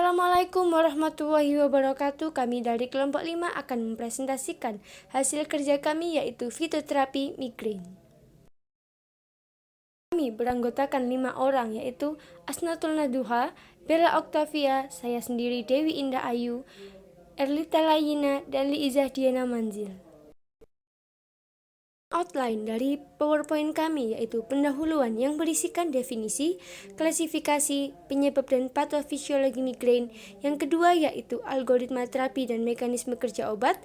Assalamualaikum warahmatullahi wabarakatuh. Kami dari kelompok 5 akan mempresentasikan hasil kerja kami, yaitu fitoterapi migrain. Kami beranggotakan 5 orang, yaitu Asnatul Naduha, Bella Octavia, saya sendiri Dewi Indah Ayu, Erlita Layina, dan Liizah Diana Manzil. Outline dari PowerPoint kami yaitu pendahuluan yang berisikan definisi, klasifikasi, penyebab dan patofisiologi migrain. Yang kedua yaitu algoritma terapi dan mekanisme kerja obat.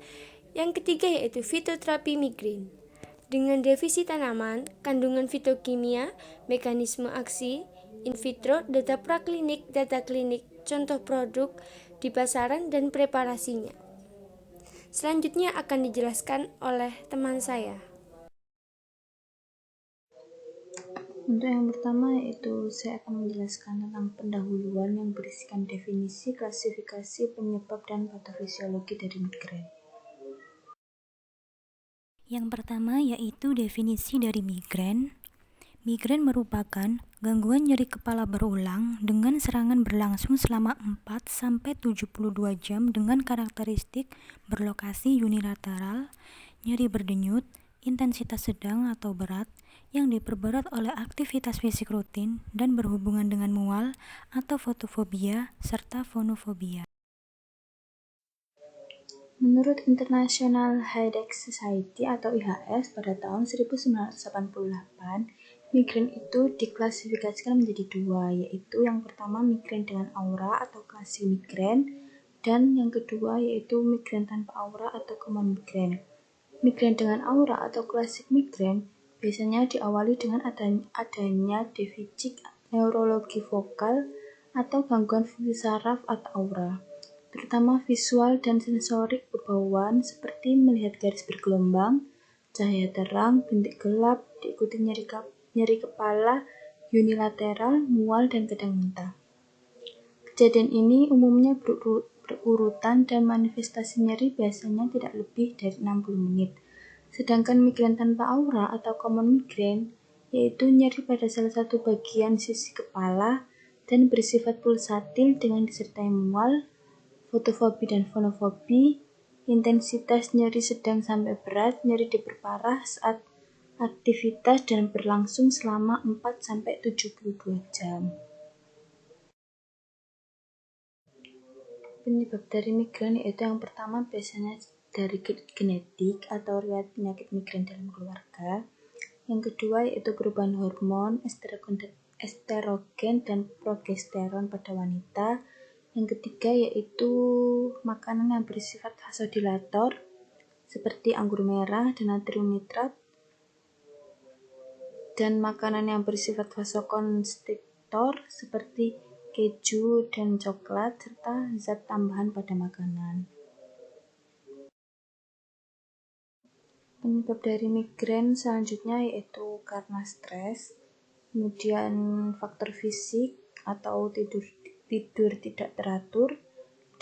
Yang ketiga yaitu fitoterapi migrain. Dengan definisi tanaman, kandungan fitokimia, mekanisme aksi, in vitro, data praklinik, data klinik, contoh produk di pasaran, dan preparasinya. Selanjutnya akan dijelaskan oleh teman saya. Untuk yang pertama yaitu saya akan menjelaskan tentang pendahuluan yang berisikan definisi, klasifikasi, penyebab, dan patofisiologi dari migrain. Yang pertama yaitu definisi dari migrain. Migrain merupakan gangguan nyeri kepala berulang dengan serangan berlangsung selama 4-72 jam dengan karakteristik berlokasi unilateral, nyeri berdenyut, intensitas sedang atau berat, yang diperberat oleh aktivitas fisik rutin dan berhubungan dengan mual atau fotofobia serta fonofobia. Menurut International Headache Society atau IHS pada tahun 1988, migrain itu diklasifikasikan menjadi dua, yaitu yang pertama migrain dengan aura atau klasik migrain, dan yang kedua yaitu migrain tanpa aura atau common migrain. Migrain dengan aura atau klasik migrain biasanya diawali dengan adanya defisit neurologi vokal atau gangguan fungsi saraf atau aura, terutama visual dan sensorik bebauan seperti melihat garis bergelombang, cahaya terang, bintik gelap, diikuti nyeri kepala unilateral, mual, dan kadang muntah. Kejadian ini umumnya berurutan dan manifestasi nyeri biasanya tidak lebih dari 60 menit. Sedangkan migrain tanpa aura atau common migrain yaitu nyeri pada salah satu bagian sisi kepala dan bersifat pulsatil dengan disertai mual, fotofobi dan fonofobi, intensitas nyeri sedang sampai berat, nyeri diperparah saat aktivitas dan berlangsung selama 4-72 jam. Penyebab dari migrain yaitu yang pertama biasanya dari genetik atau riwayat penyakit migrain dalam keluarga. Yang kedua yaitu perubahan hormon estrogen dan progesteron pada wanita. Yang ketiga yaitu makanan yang bersifat vasodilator seperti anggur merah dan natrium nitrat, dan makanan yang bersifat vasokonstriktor seperti keju dan coklat, serta zat tambahan pada makanan. Penyebab dari migrain selanjutnya yaitu karena stres, kemudian faktor fisik atau tidur tidak teratur,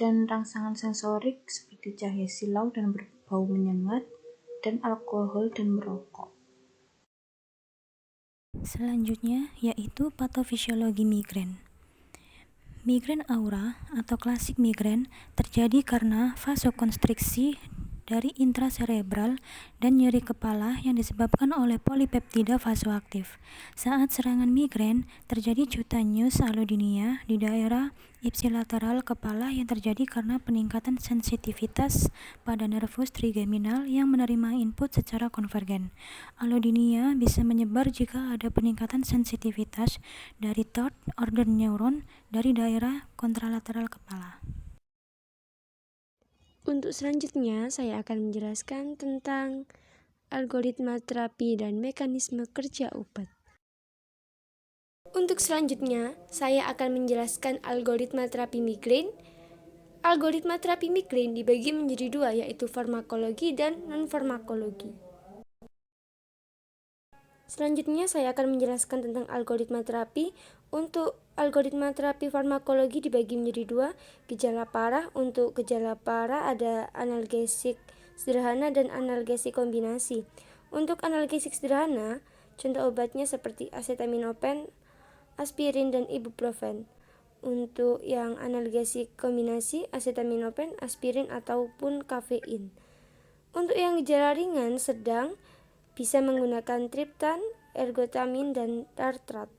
dan rangsangan sensorik seperti cahaya silau dan berbau menyengat, dan alkohol dan merokok. Selanjutnya yaitu patofisiologi migrain. Migrain aura atau klasik migrain terjadi karena vasokonstriksi dari intracerebral dan nyeri kepala yang disebabkan oleh polipeptida vasoaktif. Saat serangan migrain, terjadi cutaneous allodynia di daerah ipsilateral kepala yang terjadi karena peningkatan sensitivitas pada nervus trigeminal yang menerima input secara konvergen. Allodynia bisa menyebar jika ada peningkatan sensitivitas dari third order neuron dari daerah kontralateral kepala. Untuk selanjutnya, saya akan menjelaskan tentang algoritma terapi dan mekanisme kerja obat. Untuk selanjutnya, saya akan menjelaskan algoritma terapi migrain. Algoritma terapi migrain dibagi menjadi dua, yaitu farmakologi dan non-farmakologi. Selanjutnya, saya akan menjelaskan tentang algoritma terapi. Untuk algoritma terapi farmakologi dibagi menjadi dua, gejala parah. Untuk gejala parah ada analgesik sederhana dan analgesik kombinasi. Untuk analgesik sederhana, contoh obatnya seperti acetaminophen, aspirin, dan ibuprofen. untuk yang analgesik kombinasi acetaminophen, aspirin ataupun kafein. Untuk yang gejala ringan sedang bisa menggunakan triptan, ergotamin dan tartrat.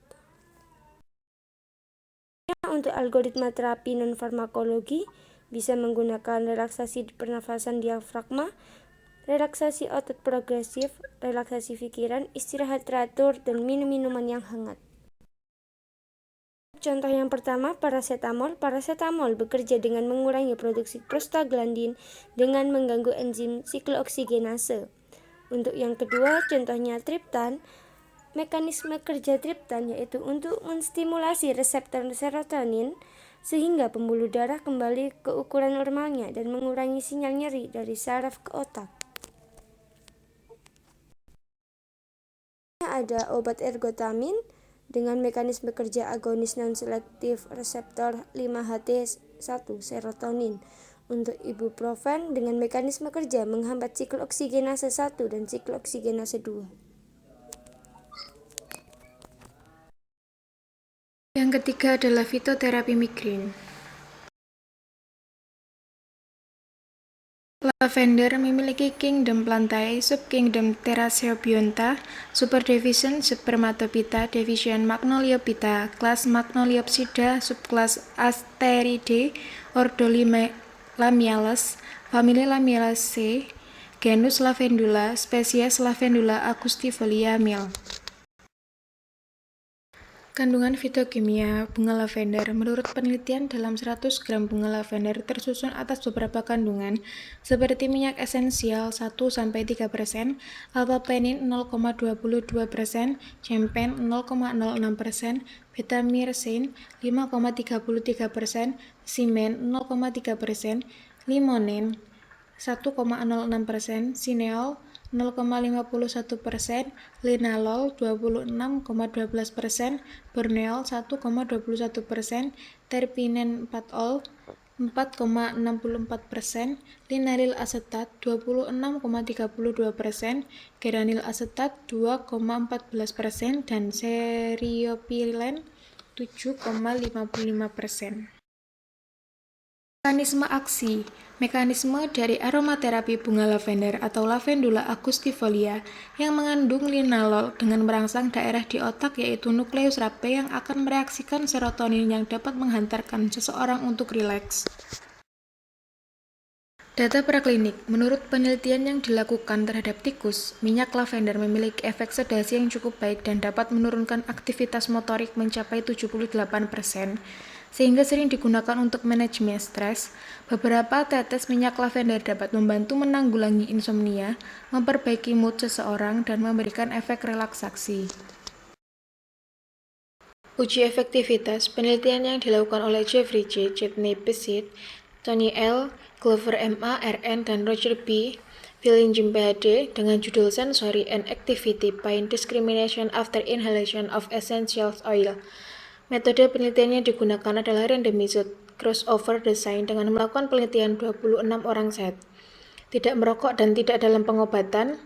Untuk algoritma terapi non-farmakologi bisa menggunakan relaksasi pernafasan diafragma, relaksasi otot progresif, relaksasi pikiran, istirahat teratur, dan minum-minuman yang hangat. Contoh yang pertama, parasetamol. Parasetamol bekerja dengan mengurangi produksi prostaglandin dengan mengganggu enzim siklooksigenase. Untuk yang kedua, contohnya triptan. Mekanisme kerja triptan yaitu untuk menstimulasi reseptor serotonin sehingga pembuluh darah kembali ke ukuran normalnya dan mengurangi sinyal nyeri dari saraf ke otak. Ada obat ergotamin dengan mekanisme kerja agonis non-selektif reseptor 5-HT1 serotonin. Untuk ibuprofen dengan mekanisme kerja menghambat siklooksigenase 1 dan siklooksigenase 2. Yang ketiga adalah fitoterapi migrain. Lavender memiliki kingdom Plantae, subkingdom Therasiobionta, superdivision Spermatophyta, division Magnoliophyta, kelas Magnoliopsida, subkelas Asteridae, ordo Lamiales, famili Lamiaceae, genus Lavendula, spesies Lavendula augustifolia Mill. Kandungan fitokimia bunga lavender. Menurut penelitian, dalam 100 gram bunga lavender tersusun atas beberapa kandungan seperti minyak esensial 1-3%, alpha-penin 0,22%, champagne 0,06%, beta-myrcene 5,33%, simen 0,3%, limonin 1,06%, sineol 0,51%, linalol 26,12%, borneol 1,21%, terpinen 4-ol 4,64%, linalil asetat 26,32%, geranil asetat 2,14%, dan seriopilen 7,55%. Mekanisme aksi. Mekanisme dari aromaterapi bunga lavender atau Lavendula augustifolia yang mengandung linalol dengan merangsang daerah di otak yaitu nukleus rape yang akan mereaksikan serotonin yang dapat menghantarkan seseorang untuk rileks. Data praklinik. Menurut penelitian yang dilakukan terhadap tikus, minyak lavender memiliki efek sedasi yang cukup baik dan dapat menurunkan aktivitas motorik mencapai 78%. Sehingga sering digunakan untuk manajemen stres. Beberapa tetes minyak lavender dapat membantu menanggulangi insomnia, memperbaiki mood seseorang, dan memberikan efek relaksasi. Uji efektivitas. Penelitian yang dilakukan oleh Jeffrey J., Sidney Pisit, Tony L., Glover M.A., R.N., dan Roger B. Willingham Ph.D. dengan judul Sensory and Activity Pain Discrimination After Inhalation of Essential Oil. Metode penelitian yang digunakan adalah randomized crossover design dengan melakukan penelitian 26 orang sehat, tidak merokok dan tidak dalam pengobatan,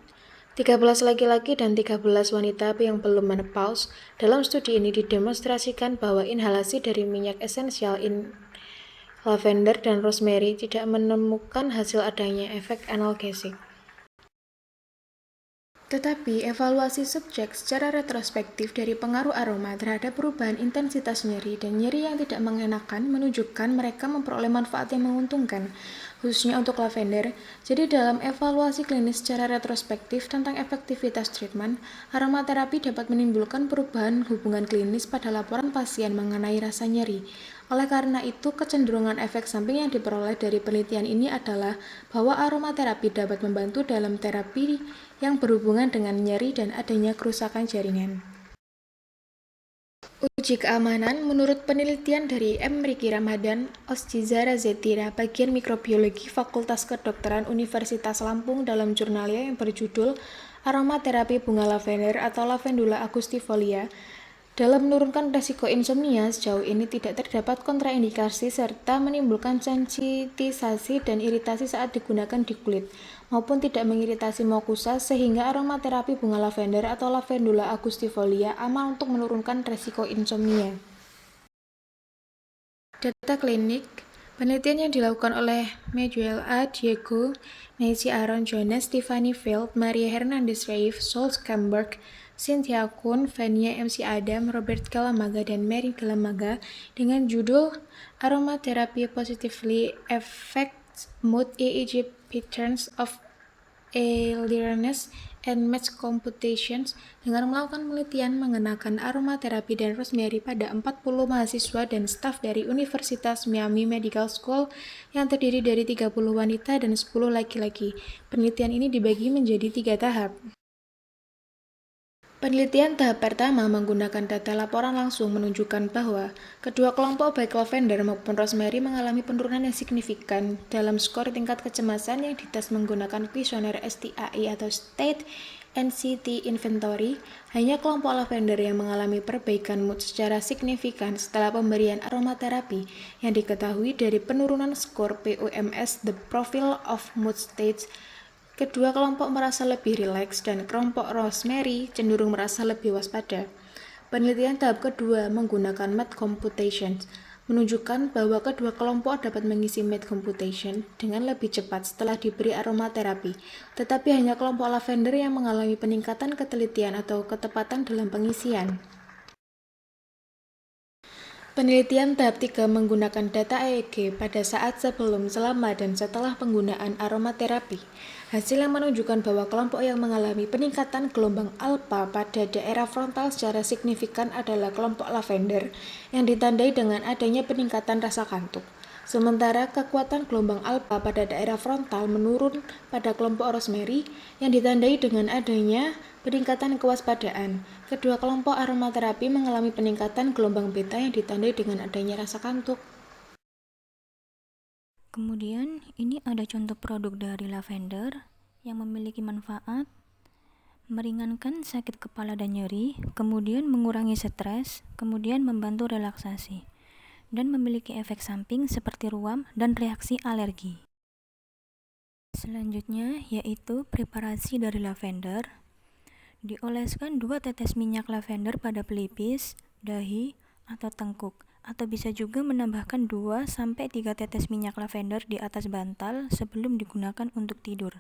13 laki-laki dan 13 wanita yang belum menopause. Dalam studi ini didemonstrasikan bahwa inhalasi dari minyak esensial lavender dan rosemary tidak menemukan hasil adanya efek analgesik. Tetapi, evaluasi subjek secara retrospektif dari pengaruh aroma terhadap perubahan intensitas nyeri dan nyeri yang tidak mengenakan menunjukkan mereka memperoleh manfaat yang menguntungkan, khususnya untuk lavender. Jadi, dalam evaluasi klinis secara retrospektif tentang efektivitas treatment, aromaterapi dapat menimbulkan perubahan hubungan klinis pada laporan pasien mengenai rasa nyeri. Oleh karena itu, kecenderungan efek samping yang diperoleh dari penelitian ini adalah bahwa aromaterapi dapat membantu dalam terapi yang berhubungan dengan nyeri dan adanya kerusakan jaringan. Uji keamanan. Menurut penelitian dari M. Riki Ramadan, Osjizara Zetira, bagian mikrobiologi Fakultas Kedokteran Universitas Lampung dalam jurnalnya yang berjudul Aromaterapi Bunga Lavender atau Lavendula augustifolia, dalam menurunkan resiko insomnia, sejauh ini tidak terdapat kontraindikasi serta menimbulkan sensitisasi dan iritasi saat digunakan di kulit, maupun tidak mengiritasi mukosa, sehingga aromaterapi bunga lavender atau Lavendula augustifolia aman untuk menurunkan resiko insomnia. Data klinik, penelitian yang dilakukan oleh Miguel A. Diego, Nancy Aaron Jones, Tiffany Field, Maria Hernandez Reif, Sol Scamberg, Cynthia Kuhn, Vania MC Adam, Robert Galamaga, dan Mary Galamaga dengan judul Aromatherapy Positively Affects Mood, EEG Patterns of Awareness and Match Computations dengan melakukan penelitian mengenakan aromaterapi dan rosemary pada 40 mahasiswa dan staf dari Universitas Miami Medical School yang terdiri dari 30 wanita dan 10 laki-laki. Penelitian ini dibagi menjadi 3 tahap. Penelitian tahap pertama menggunakan data laporan langsung menunjukkan bahwa kedua kelompok baik lavender maupun rosemary mengalami penurunan yang signifikan dalam skor tingkat kecemasan yang dites menggunakan kuesioner STAI atau State Anxiety Inventory. Hanya kelompok lavender yang mengalami perbaikan mood secara signifikan setelah pemberian aromaterapi yang diketahui dari penurunan skor POMS, the Profile of Mood States. Kedua kelompok merasa lebih rileks dan kelompok rosemary cenderung merasa lebih waspada. Penelitian tahap kedua menggunakan Match Computations menunjukkan bahwa kedua kelompok dapat mengisi Match Computation dengan lebih cepat setelah diberi aromaterapi, tetapi hanya kelompok lavender yang mengalami peningkatan ketelitian atau ketepatan dalam pengisian. Penelitian tahap 3 menggunakan data EEG pada saat sebelum, selama, dan setelah penggunaan aromaterapi. Hasil yang menunjukkan bahwa kelompok yang mengalami peningkatan gelombang alfa pada daerah frontal secara signifikan adalah kelompok lavender yang ditandai dengan adanya peningkatan rasa kantuk. Sementara kekuatan gelombang alfa pada daerah frontal menurun pada kelompok rosemary yang ditandai dengan adanya peningkatan kewaspadaan. Kedua kelompok aromaterapi mengalami peningkatan gelombang beta yang ditandai dengan adanya rasa kantuk. Kemudian ini ada contoh produk dari lavender yang memiliki manfaat meringankan sakit kepala dan nyeri, kemudian mengurangi stres, kemudian membantu relaksasi, dan memiliki efek samping seperti ruam dan reaksi alergi. Selanjutnya yaitu preparasi dari lavender. Dioleskan 2 tetes minyak lavender pada pelipis, dahi, atau tengkuk, atau bisa juga menambahkan 2-3 tetes minyak lavender di atas bantal sebelum digunakan untuk tidur,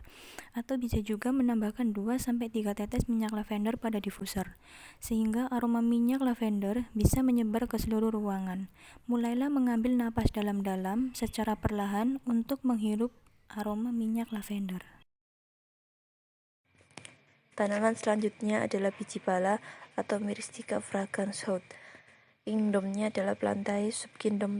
atau bisa juga menambahkan 2-3 tetes minyak lavender pada diffuser, sehingga aroma minyak lavender bisa menyebar ke seluruh ruangan. Mulailah mengambil napas dalam-dalam secara perlahan untuk menghirup aroma minyak lavender. Tanaman selanjutnya adalah biji pala atau Myristica fragrans Hout. Kingdomnya adalah plantae subkingdom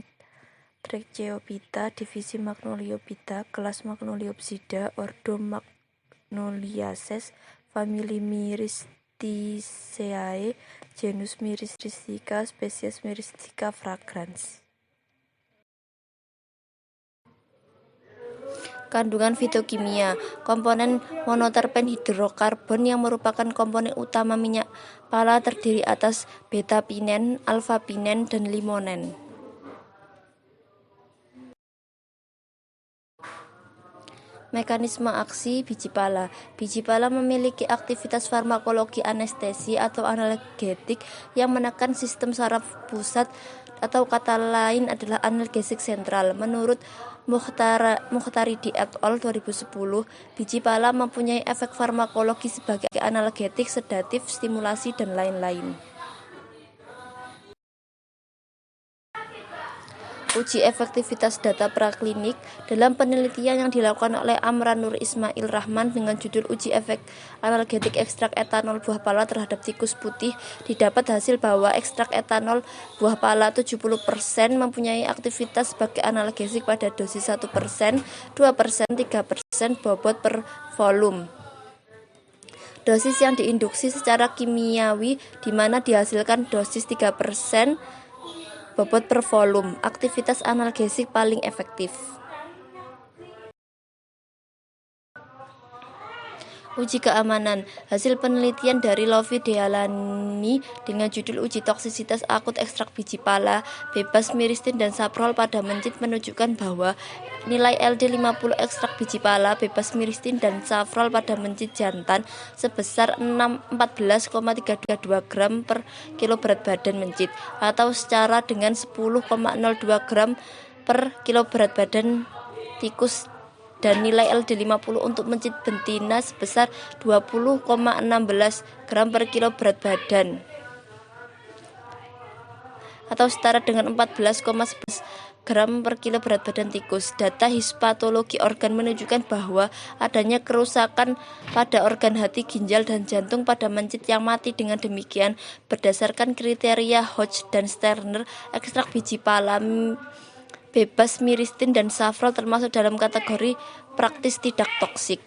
Trichoepitha, divisi Magnoliophyta, kelas Magnoliopsida, ordo Magnoliaceae, famili Myristicaceae, genus Myristica, spesies Myristica fragrans. Kandungan fitokimia, komponen monoterpen hidrokarbon yang merupakan komponen utama minyak pala terdiri atas beta-pinen, alfa-pinen, dan limonen. Mekanisme aksi biji pala. Biji pala memiliki aktivitas farmakologi anestesi atau analgetik yang menekan sistem saraf pusat atau kata lain adalah analgesik sentral. Menurut Mukhtaridi et al. 2010, biji pala mempunyai efek farmakologi sebagai analgetik, sedatif, stimulasi, dan lain-lain. Uji efektivitas data praklinik dalam penelitian yang dilakukan oleh Amran Nur Ismail Rahman dengan judul Uji Efek Analgetik Ekstrak Etanol Buah Pala terhadap Tikus Putih, didapat hasil bahwa ekstrak etanol buah pala 70% mempunyai aktivitas sebagai analgesik pada dosis 1%, 2%, 3% bobot per volume. Dosis yang diinduksi secara kimiawi di mana dihasilkan dosis 3% bobot per volume, aktivitas analgesik paling efektif. Uji keamanan. Hasil penelitian dari Lovi Dealani dengan judul Uji Toksisitas Akut Ekstrak Biji Pala, Bebas Miristin dan Saprol pada mencit menunjukkan bahwa nilai LD50 ekstrak biji pala, bebas miristin dan saprol pada mencit jantan sebesar 14,32 gram per kilo berat badan mencit, atau setara dengan 10,02 gram per kilo berat badan tikus, dan nilai LD50 untuk mencit betina sebesar 20,16 gram per kilo berat badan atau setara dengan 14,11 gram per kilo berat badan tikus. Data histopatologi organ menunjukkan bahwa adanya kerusakan pada organ hati, ginjal, dan jantung pada mencit yang mati. Dengan demikian, berdasarkan kriteria Hodge dan Sterner, ekstrak biji pala, bebas miristin dan saprol termasuk dalam kategori praktis tidak toksik.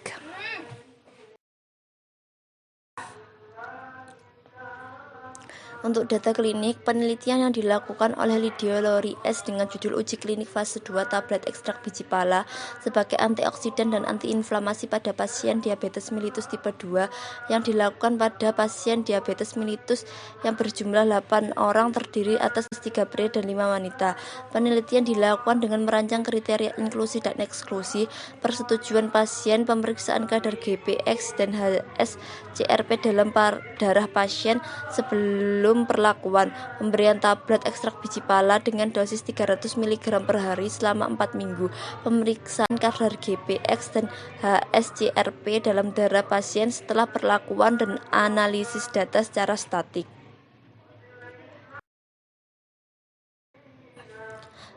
Untuk data klinik, penelitian yang dilakukan oleh Lydia Lori S. dengan judul Uji Klinik Fase 2 Tablet Ekstrak Biji Pala sebagai antioksidan dan antiinflamasi pada pasien diabetes mellitus tipe 2 yang dilakukan pada pasien diabetes mellitus yang berjumlah 8 orang terdiri atas 3 pria dan 5 wanita. Penelitian dilakukan dengan merancang kriteria inklusi dan eksklusi, persetujuan pasien, pemeriksaan kadar GPX dan HSCRP dalam darah pasien sebelum perlakuan, pemberian tablet ekstrak biji pala dengan dosis 300 mg per hari selama 4 minggu, pemeriksaan kadar GPX dan HSCRP dalam darah pasien setelah perlakuan, dan analisis data secara statik.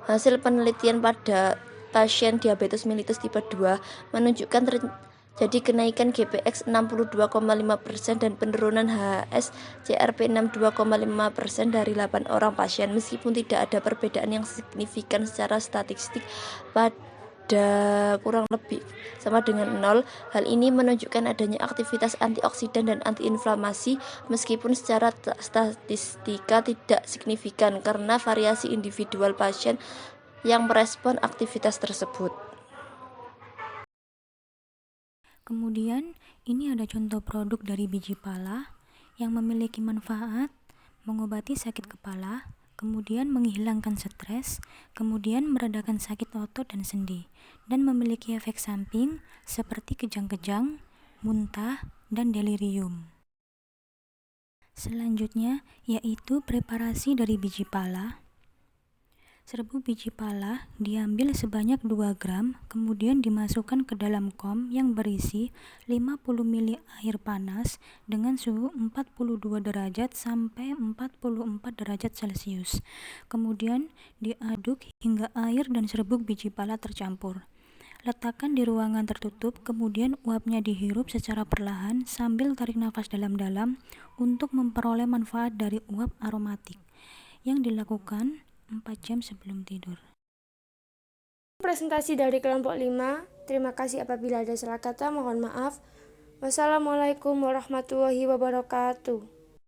Hasil penelitian pada pasien diabetes mellitus tipe 2 menunjukkan jadi kenaikan GPX 62,5% dan penurunan HSCRP 62,5% dari 8 orang pasien, meskipun tidak ada perbedaan yang signifikan secara statistik pada kurang lebih sama dengan 0. Hal ini menunjukkan adanya aktivitas antioksidan dan antiinflamasi meskipun secara statistika tidak signifikan karena variasi individual pasien yang merespon aktivitas tersebut. Kemudian, ini ada contoh produk dari biji pala yang memiliki manfaat mengobati sakit kepala, kemudian menghilangkan stres, kemudian meredakan sakit otot dan sendi, dan memiliki efek samping seperti kejang-kejang, muntah, dan delirium. Selanjutnya, yaitu preparasi dari biji pala. Serbuk biji pala diambil sebanyak 2 gram, kemudian dimasukkan ke dalam kom yang berisi 50 ml air panas dengan suhu 42 derajat sampai 44 derajat Celcius. Kemudian diaduk hingga air dan serbuk biji pala tercampur. Letakkan di ruangan tertutup, kemudian uapnya dihirup secara perlahan sambil tarik nafas dalam-dalam untuk memperoleh manfaat dari uap aromatik yang dilakukan 4 jam sebelum tidur. Presentasi dari kelompok 5. Terima kasih apabila ada salah kata, mohon maaf. Wassalamualaikum warahmatullahi wabarakatuh.